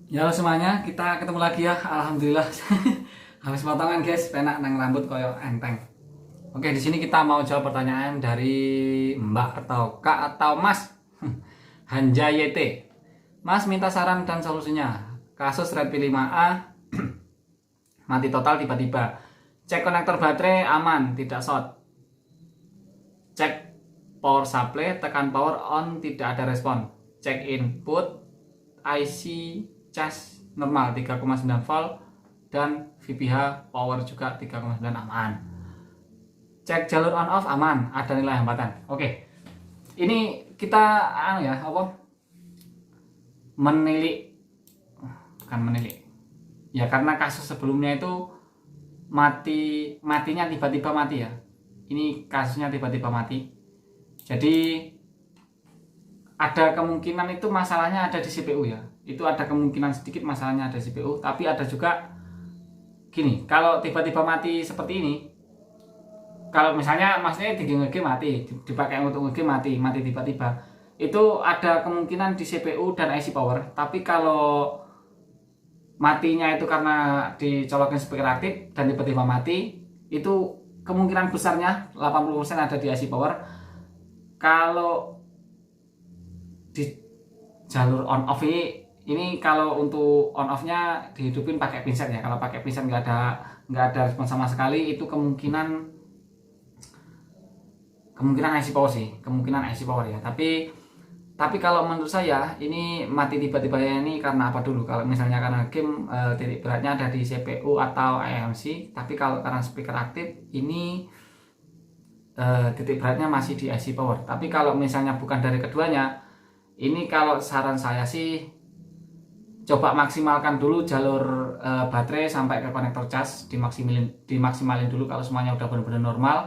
Ya halo semuanya, kita ketemu lagi ya. Alhamdulillah. Habis potongan guys, penak nang rambut koyo enteng. Oke, di sini kita mau jawab pertanyaan dari Mbak atau Kak atau Mas. Hanja YT. Mas minta saran dan solusinya. Kasus Redmi 5A mati total tiba-tiba. Cek konektor baterai aman, tidak short. Cek power supply, tekan power on, tidak ada respon. Cek input IC cas normal 3,9 volt dan VPH power juga 3,9 aman. Cek jalur on off aman, ada nilai hambatan. Oke. Ini kita menilik, bukan menilik. Ya karena kasus sebelumnya itu matinya tiba-tiba mati ya. Ini kasusnya tiba-tiba mati. Jadi ada kemungkinan itu masalahnya ada di CPU ya. Itu ada kemungkinan sedikit masalahnya ada di CPU, tapi ada juga gini, kalau tiba-tiba mati seperti ini, kalau misalnya maksudnya di game mati, dipakai untuk game mati tiba-tiba, itu ada kemungkinan di CPU dan IC power. Tapi kalau matinya itu karena dicolokin speaker aktif dan tiba-tiba mati, itu kemungkinan besarnya 80% ada di IC power. Kalau di jalur on off ini kalau untuk on off nya dihidupin pakai pinset ya. Kalau pakai pinset nggak ada respon sama sekali, itu kemungkinan IC power sih, kemungkinan IC power ya. Tapi kalau menurut saya ini mati tiba-tiba ini karena apa dulu? Kalau misalnya karena game titik beratnya ada di CPU atau eMMC, tapi kalau karena speaker aktif ini titik beratnya masih di IC power. Tapi kalau misalnya bukan dari keduanya, ini kalau saran saya sih coba maksimalkan dulu jalur baterai sampai ke konektor cas, dimaksimalin dulu kalau semuanya udah benar-benar normal.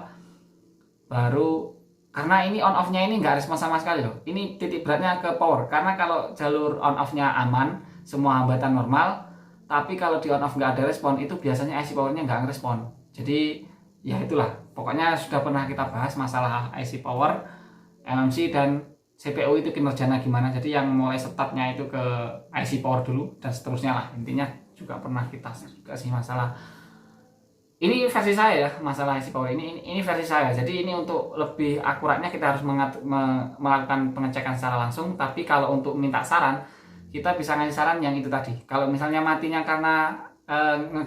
Baru, karena ini on off-nya ini nggak respon sama sekali loh. Ini titik beratnya ke power. Karena kalau jalur on off-nya aman, semua hambatan normal, tapi kalau di on off nggak ada respon, itu biasanya IC power-nya nggak ngerespon. Jadi ya itulah, pokoknya sudah pernah kita bahas masalah IC power, eMMC dan CPU itu kinerjanya gimana. Jadi yang mulai startnya itu ke IC power dulu dan seterusnya lah. Intinya juga pernah kita kasih masalah. Ini versi saya ya, masalah IC power ini versi saya. Jadi ini untuk lebih akuratnya kita harus melakukan pengecekan secara langsung. Tapi kalau untuk minta saran, kita bisa ngasih saran yang itu tadi. Kalau misalnya matinya karena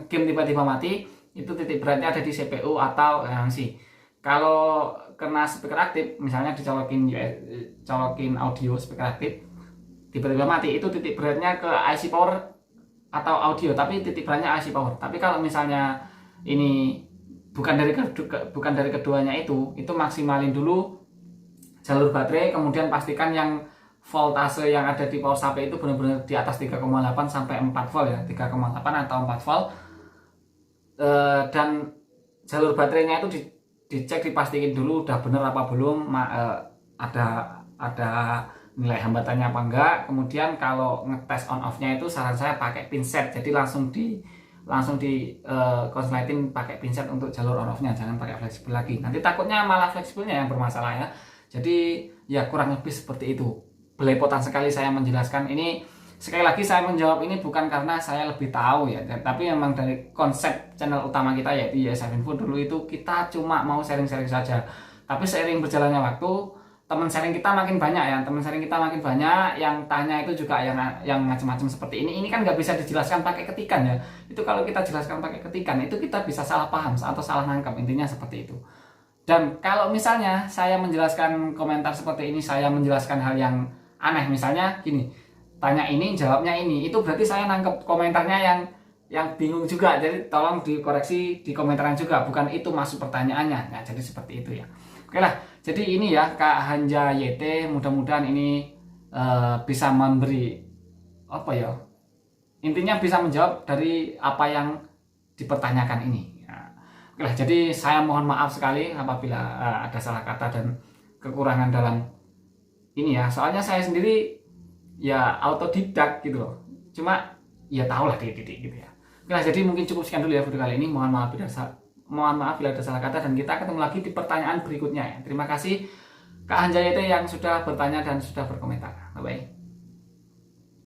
game tiba-tiba mati, itu titik beratnya ada di CPU atau eMMC. Kalau kena speaker aktif, misalnya colokin audio speaker aktif, tiba-tiba mati, itu titik beratnya ke IC power atau audio, tapi titik beratnya IC power. Tapi kalau misalnya ini bukan dari keduanya, itu maksimalin dulu jalur baterai, kemudian pastikan yang voltase yang ada di power supply itu benar-benar di atas 3,8 sampai 4 volt ya, 3,8 atau 4 volt. Dan jalur baterainya itu dicek, dipastiin dulu udah bener apa belum, ada nilai hambatannya apa enggak. Kemudian kalau ngetes on off nya itu saran saya pakai pinset, jadi langsung di konsletin pakai pinset untuk jalur on off nya, jangan pakai fleksibel lagi, nanti takutnya malah fleksibelnya yang bermasalah ya. Jadi ya kurang lebih seperti itu, belepotan sekali saya menjelaskan ini. Sekali lagi saya menjawab ini bukan karena saya lebih tahu ya, tapi memang dari konsep channel utama kita yaitu YSF Info, dulu itu kita cuma mau sharing-sharing saja. Tapi seiring berjalannya waktu, teman sharing kita makin banyak ya, yang tanya itu juga yang macam-macam seperti ini. Ini kan nggak bisa dijelaskan pakai ketikan ya. Itu kalau kita jelaskan pakai ketikan, itu kita bisa salah paham atau salah nangkap, intinya seperti itu. Dan kalau misalnya saya menjelaskan komentar seperti ini, saya menjelaskan hal yang aneh, misalnya gini, tanya ini jawabnya ini, itu berarti saya nangkep komentarnya yang bingung juga. Jadi tolong dikoreksi di komentaran juga, bukan itu maksud pertanyaannya. Nah, jadi seperti itu ya. Oke lah, jadi ini ya Kak Hanja YT, mudah-mudahan ini bisa memberi apa ya, intinya bisa menjawab dari apa yang dipertanyakan ini ya. Oke lah, jadi saya mohon maaf sekali apabila ada salah kata dan kekurangan dalam ini ya. Soalnya saya sendiri ya autodidak gitu loh, cuma ya tau lah dikit-dikit gitu ya. Oke, jadi mungkin cukup sekian dulu ya video kali ini. Mohon maaf bila ada salah kata, dan kita ketemu lagi di pertanyaan berikutnya ya. Terima kasih Kak Hanjayete yang sudah bertanya dan sudah berkomentar. Bye bye.